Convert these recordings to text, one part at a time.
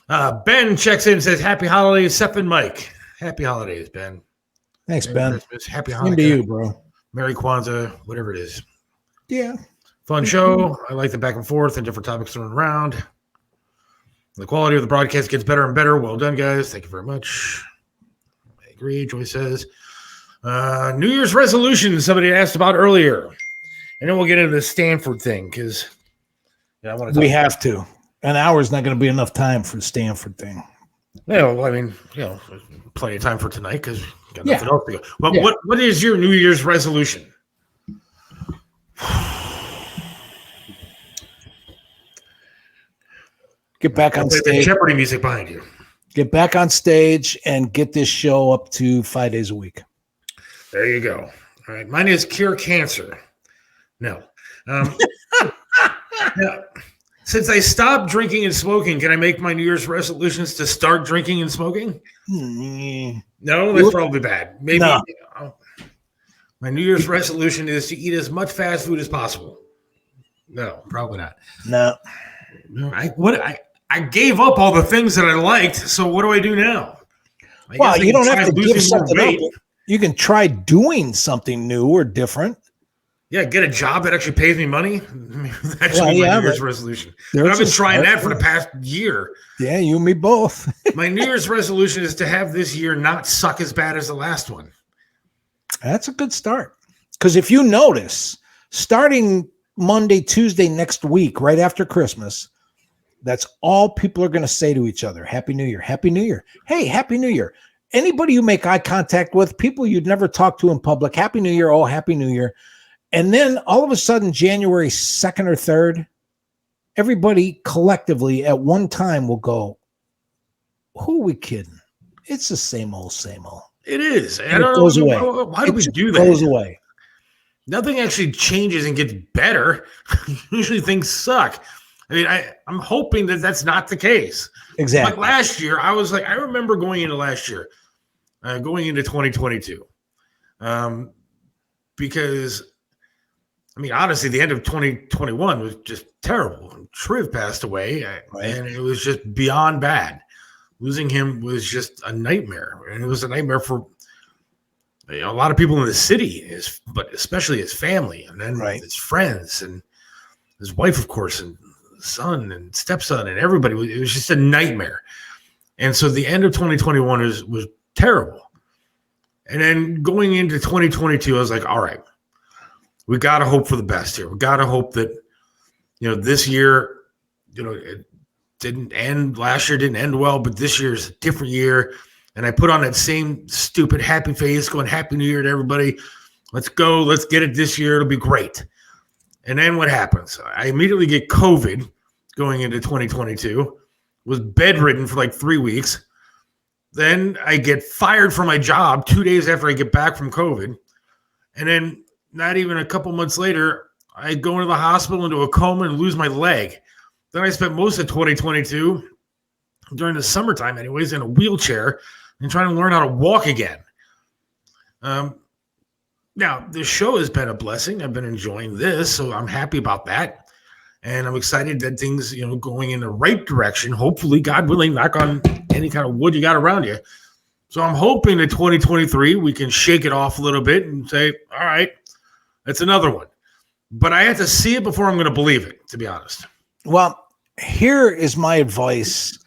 Ben checks in and says, Happy holidays, Seth and Mike. Happy holidays, Ben. Thanks, Merry Ben. Christmas, Happy Same to Hanukkah, you, bro. Merry Kwanzaa, whatever it is. Yeah. Fun show. I like the back and forth and different topics thrown around. The quality of the broadcast gets better and better. Well done, guys. Thank you very much. I agree, Joy says. New Year's resolution somebody asked about earlier. And then we'll get into the Stanford thing because I want to. We have to. An hour's not going to be enough time for the Stanford thing. Yeah, well, I mean, plenty of time for tonight because got nothing else to go. Well, what is your New Year's resolution? Get back on stage. The Jeopardy music behind you. Get back on stage and get this show up to 5 days a week. There you go. All right. Mine is cure cancer. No. Now, since I stopped drinking and smoking, can I make my New Year's resolutions to start drinking and smoking? No, that's probably bad. Maybe. No. My New Year's resolution is to eat as much fast food as possible. No, probably not. No. I gave up all the things that I liked, so what do I do now? Well, you don't have to give something up. You can try doing something new or different. Yeah, get a job that actually pays me money. That's my New Year's resolution. But I've been trying that for the past year. Yeah, you and me both. My New Year's resolution is to have this year not suck as bad as the last one. That's a good start. Because if you notice, starting Monday, Tuesday next week, right after Christmas, that's all people are going to say to each other. Happy New Year. Happy New Year. Hey, Happy New Year. Anybody you make eye contact with, people you'd never talk to in public, Happy New Year. Oh, Happy New Year. And then all of a sudden, January 2nd or 3rd, everybody collectively at one time will go, who are we kidding? It's the same old, same old. It is. And it goes away. Why do we do that? It goes away. Nothing actually changes and gets better. Usually things suck. I mean, I'm hoping that that's not the case. Exactly. Like last year, I remember going into last year, going into 2022, because, I mean, honestly, the end of 2021 was just terrible. Triv passed away, and it was just beyond bad. Losing him was just a nightmare, and it was a nightmare for a lot of people in the city, but especially his family, and then his friends, and his wife, of course, and son and stepson, and everybody. It was just a nightmare. And so the end of 2021 was terrible. And then going into 2022, I was like, all right, we got to hope for the best here. We got to hope that, this year, it didn't end. Last year didn't end well, but this year is a different year. And I put on that same stupid happy face going, Happy New Year to everybody. Let's go. Let's get it this year. It'll be great. And then what happens? I immediately get COVID going into 2022, was bedridden for like 3 weeks. Then I get fired from my job 2 days after I get back from COVID. And then not even a couple months later, I go into the hospital into a coma and lose my leg. Then I spent most of 2022, during the summertime anyways, in a wheelchair and trying to learn how to walk again. Now, this show has been a blessing. I've been enjoying this, so I'm happy about that. And I'm excited that things, going in the right direction. Hopefully, God willing, knock on any kind of wood you got around you. So I'm hoping that 2023, we can shake it off a little bit and say, all right, that's another one. But I have to see it before I'm going to believe it, to be honest. Well, here is my advice,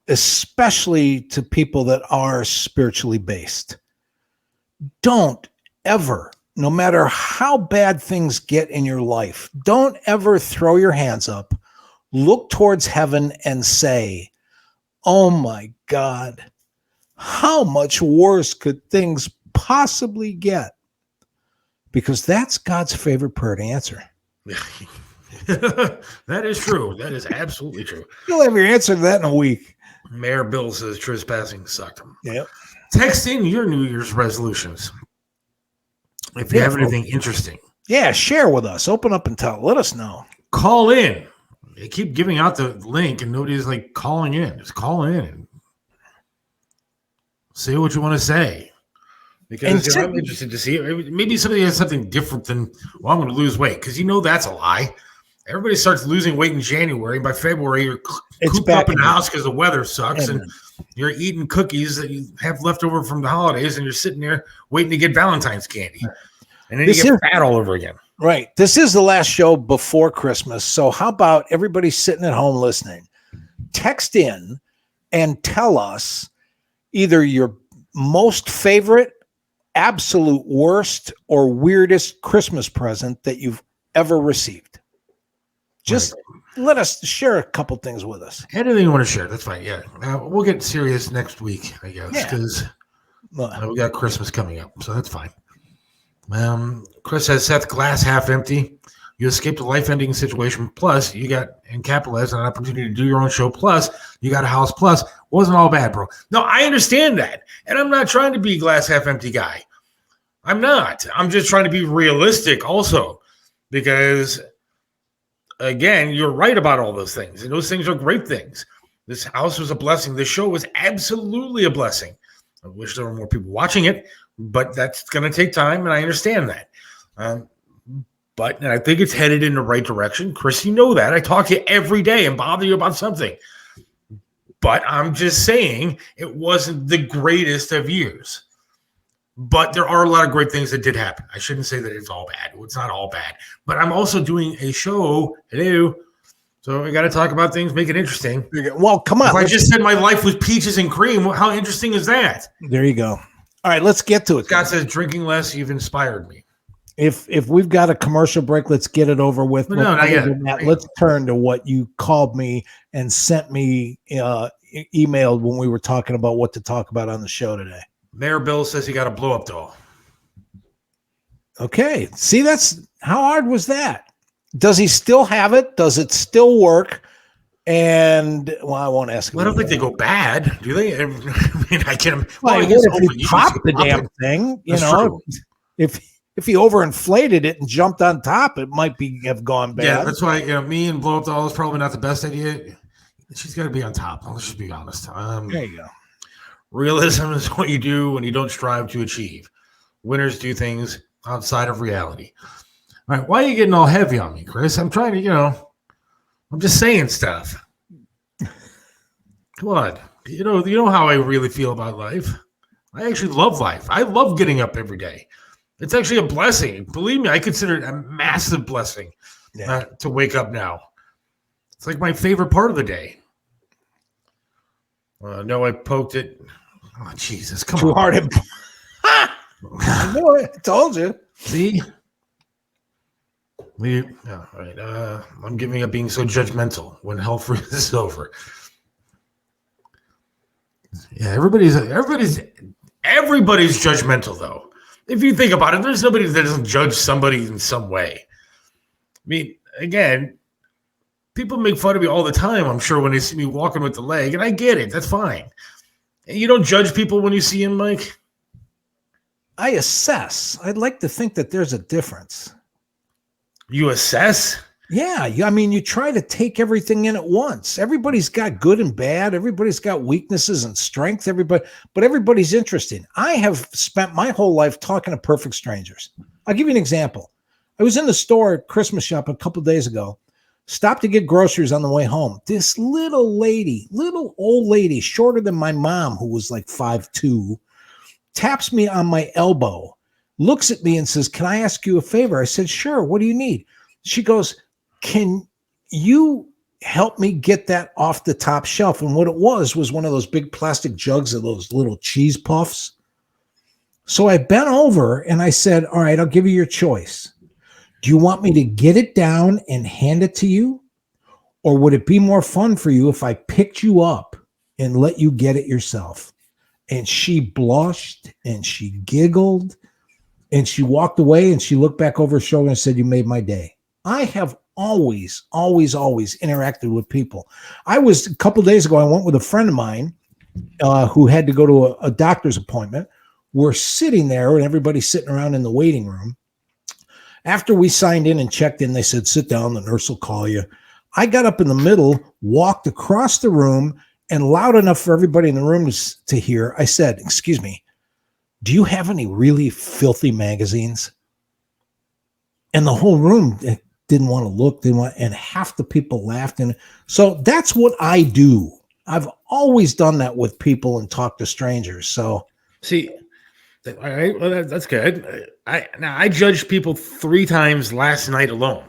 especially to people that are spiritually based. Don't ever, no matter how bad things get in your life, don't ever throw your hands up, look towards heaven and say, oh my God, how much worse could things possibly get? Because that's God's favorite prayer to answer. That is true. That is absolutely true. You'll have your answer to that in a week. Mayor Bill says trespassing sucked him. Yep. Text in your New Year's resolutions if you have anything interesting. Yeah, share with us. Open up and tell. Let us know. Call in. They keep giving out the link and nobody's like calling in. Just call in and say what you want to say. Because I'm interested to see it. Maybe somebody has something different than, well, I'm going to lose weight. Because that's a lie. Everybody starts losing weight in January. By February, you're cooped back up in the again. house because the weather sucks, Amen. and you're eating cookies that you have left over from the holidays, and you're sitting there waiting to get Valentine's candy. And then you get fat all over again. Right. This is the last show before Christmas. So how about everybody sitting at home listening? Text in and tell us either your most favorite, absolute worst, or weirdest Christmas present that you've ever received. Just let us share a couple things with us. Anything you want to share, that's fine. Yeah. We'll get serious next week, I guess, because we got Christmas coming up. So that's fine. Chris says, Seth, glass half empty. You escaped a life-ending situation. Plus, you got and capitalized on an opportunity to do your own show. Plus, you got a house. Plus, wasn't all bad, bro. No, I understand that. And I'm not trying to be a glass half empty guy. I'm not. I'm just trying to be realistic also. Because, again, you're right about all those things. And those things are great things. This house was a blessing. This show was absolutely a blessing. I wish there were more people watching it, but that's going to take time, and I understand that. But I think it's headed in the right direction. Chris, you know that. I talk to you every day and bother you about something. But I'm just saying it wasn't the greatest of years. But there are a lot of great things that did happen. I shouldn't say that it's all bad. It's not all bad. But I'm also doing a show. Hello. So we got to talk about things, make it interesting. Well, come on. If I just said my life was peaches and cream, how interesting is that? There you go. All right, let's get to it. Scott says, drinking less, you've inspired me. If we've got a commercial break, let's get it over with. No, not yet. Let's turn to what you called me and sent me emailed when we were talking about what to talk about on the show today. Mayor Bill says he got a blow-up doll. Okay. See, that's how hard was that? Does he still have it? Does it still work? And well, I won't ask him. Well, I don't think they go bad, do they? I mean, I can't. Well, I guess if you pop the damn thing, you know, if he overinflated it and jumped on top, it might have gone bad. Yeah, that's why me and blow up doll is probably not the best idea. She's got to be on top. Let's just be honest. There you go. Realism is what you do when you don't strive to achieve. Winners do things outside of reality. All right, why are you getting all heavy on me, Chris? I'm trying to, I'm just saying stuff. Come on. You know how I really feel about life. I actually love life. I love getting up every day. It's actually a blessing. Believe me, I consider it a massive blessing to wake up now. It's like my favorite part of the day. No, I poked it. Oh, Jesus, come on. Too hard. I knew it. I told you. See? All right. I'm giving up being so judgmental when hell freezes is over. Yeah, everybody's judgmental though. If you think about it, there's nobody that doesn't judge somebody in some way. I mean, again, people make fun of me all the time, I'm sure, when they see me walking with the leg, and I get it. That's fine. And you don't judge people when you see them, Mike? I assess. I'd like to think that there's a difference. You assess? Yeah. I mean, you try to take everything in at once. Everybody's got good and bad. Everybody's got weaknesses and strength. But everybody's interesting. I have spent my whole life talking to perfect strangers. I'll give you an example. I was in the store at Christmas shop a couple of days ago. Stopped to get groceries on the way home. This little old lady, shorter than my mom, who was like 5'2", taps me on my elbow, looks at me and says, "Can I ask you a favor?" I said, "Sure. What do you need?" She goes, "Can you help me get that off the top shelf?" And what it was one of those big plastic jugs of those little cheese puffs. So I bent over and I said, "All right, I'll give you your choice. Do you want me to get it down and hand it to you? Or would it be more fun for you if I picked you up and let you get it yourself?" And she blushed and she giggled and she walked away and she looked back over her shoulder and said, "You made my day." I have always interacted with people. A couple days ago, I went with a friend of mine who had to go to a doctor's appointment. We're sitting there and everybody's sitting around in the waiting room. After we signed in and checked in, they said, "Sit down, the nurse will call you." I got up in the middle, walked across the room, and loud enough for everybody in the room to hear, I said, "Excuse me, do you have any really filthy magazines?" And the whole room didn't want to look, and half the people laughed. And so that's what I do. I've always done that with people and talk to strangers. So see, all right, well, that's good. I judged people 3 times last night alone.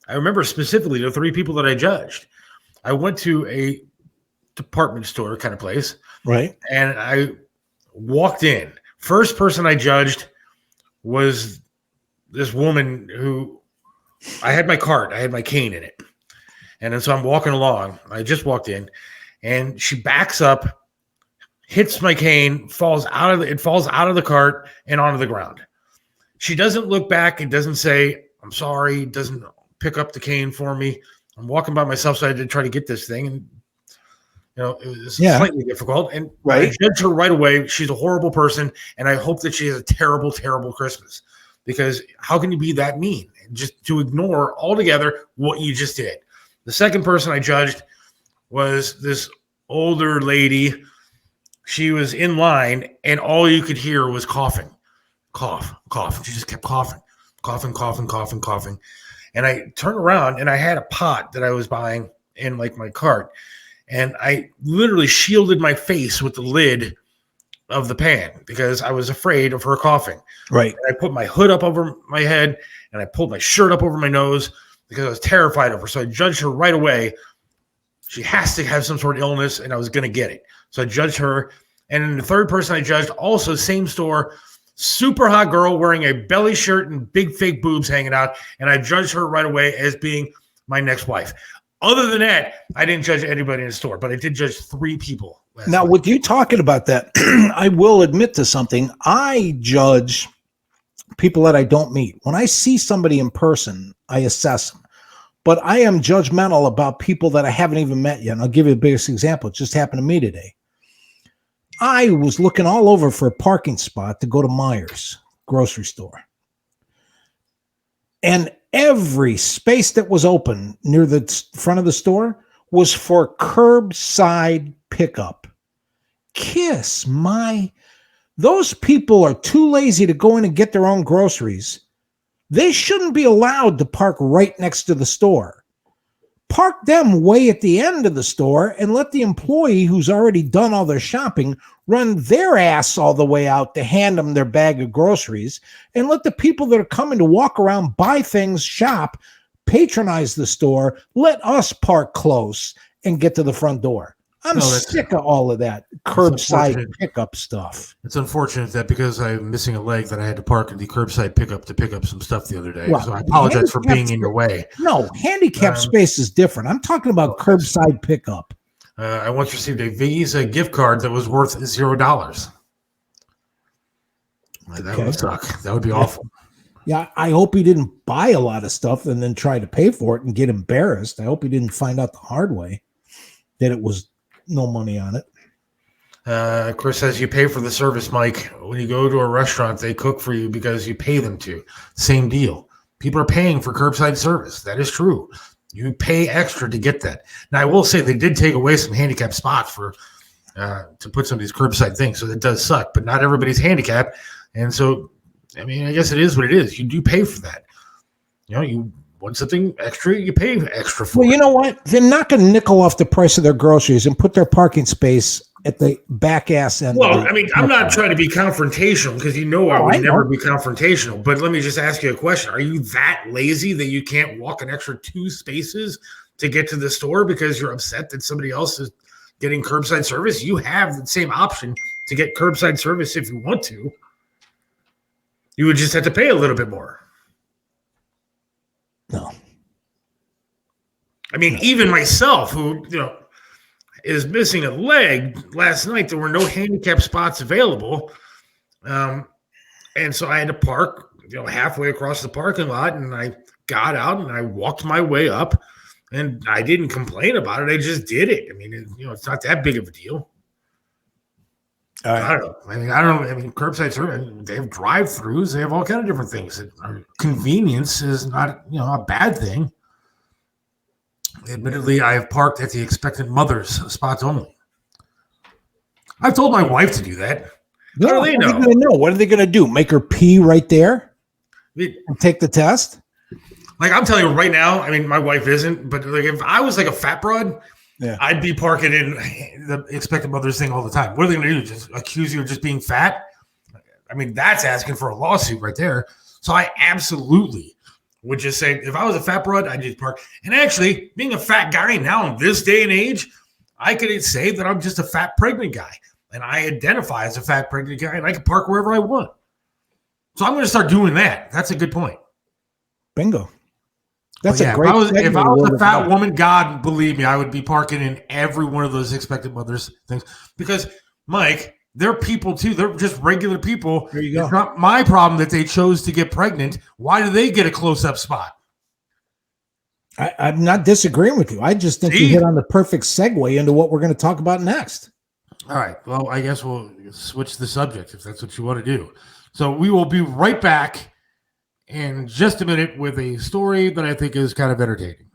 I remember specifically the 3 people that I judged. I went to a department store kind of place, right, and I walked in. First person I judged was this woman who I had my cart, I had my cane in it, and then so I'm walking along. I just walked in, and she backs up, hits my cane, falls out of the cart and onto the ground. She doesn't look back. It doesn't say I'm sorry. It doesn't pick up the cane for me. I'm walking by myself, so I had to try to get this thing, and it was slightly difficult. And I judged her right away. She's a horrible person, and I hope that she has a terrible, terrible Christmas. Because how can you be that mean? Just to ignore altogether what you just did. The second person I judged was this older lady. She was in line, and all you could hear was coughing. Cough, cough. She just kept coughing. Coughing, coughing, coughing, coughing. And I turned around, and I had a pot that I was buying in like my cart. And I literally shielded my face with the lid of the pan because I was afraid of her coughing. Right. And I put my hood up over my head, and I pulled my shirt up over my nose because I was terrified of her. So I judged her right away. She has to have some sort of illness, and I was going to get it. So I judged her. And then the third person I judged, also same store, super hot girl wearing a belly shirt and big fake boobs hanging out. And I judged her right away as being my next wife. Other than that, I didn't judge anybody in the store, but I did judge 3 people. Now, with you talking about that, I will admit to something. I judge people that I don't meet. When I see somebody in person, I assess them. But I am judgmental about people that I haven't even met yet. And I'll give you the biggest example. It just happened to me today. I was looking all over for a parking spot to go to Meijer's grocery store. And every space that was open near the front of the store was for curbside pickup. Those people are too lazy to go in and get their own groceries. They shouldn't be allowed to park right next to the store. Park them way at the end of the store and let the employee who's already done all their shopping run their ass all the way out to hand them their bag of groceries, and let the people that are coming to walk around, buy things, shop, patronize the store, let us park close and get to the front door. I'm sick of all of that curbside pickup stuff. It's unfortunate that because I'm missing a leg that I had to park at the curbside pickup to pick up some stuff the other day. Well, so I apologize for being in your way. No, handicap space is different. I'm talking about curbside pickup. I once received a Visa gift card that was worth $0. That would suck. That would be awful. Yeah, I hope he didn't buy a lot of stuff and then try to pay for it and get embarrassed. I hope he didn't find out the hard way that it was no money on it. Chris says you pay for the service, Mike. When you go to a restaurant, they cook for you because you pay them to. Same deal. People are paying for curbside service. That is true. You pay extra to get that. Now, I will say they did take away some handicap spots for to put some of these curbside things, so that does suck. But not everybody's handicapped, and so I mean, I guess it is what it is. You do pay for that. You want something extra, you pay extra for it. Well, you know what? They're not going to nickel off the price of their groceries and put their parking space at the back ass end. Well, I mean, I'm not trying to be confrontational because I would never be confrontational. But let me just ask you a question. Are you that lazy that you can't walk an extra 2 spaces to get to the store because you're upset that somebody else is getting curbside service? You have the same option to get curbside service if you want to. You would just have to pay a little bit more. No. I mean, even myself, who, is missing a leg, last night there were no handicap spots available. And so I had to park, halfway across the parking lot, and I got out and I walked my way up, and I didn't complain about it. I just did it. I mean, it's not that big of a deal. I don't know. I mean, curbside service, they have drive-throughs. They have all kinds of different things. Convenience is not, a bad thing. Admittedly, I have parked at the expectant mother's spots only. I've told my wife to do that. How do they know? What are they going to do? Make her pee right there and take the test? Like I'm telling you right now, I mean, my wife isn't, but like if I was like a fat broad, I'd be parking in the expected mothers thing all the time. What are they going to do? Just accuse you of just being fat? I mean, that's asking for a lawsuit right there. So I absolutely would just say, if I was a fat broad, I'd just park. And actually, being a fat guy now in this day and age, I could say that I'm just a fat pregnant guy. And I identify as a fat pregnant guy, and I can park wherever I want. So I'm going to start doing that. That's a good point. Bingo. That's a great. If I was a fat woman, God believe me, I would be parking in every one of those expected mothers things. Because, Mike, they're people too. They're just regular people. There you go. It's not my problem that they chose to get pregnant. Why do they get a close-up spot? I'm not disagreeing with you. I just think you hit on the perfect segue into what we're going to talk about next. All right. Well, I guess we'll switch the subject if that's what you want to do. So we will be right back in just a minute with a story that I think is kind of entertaining.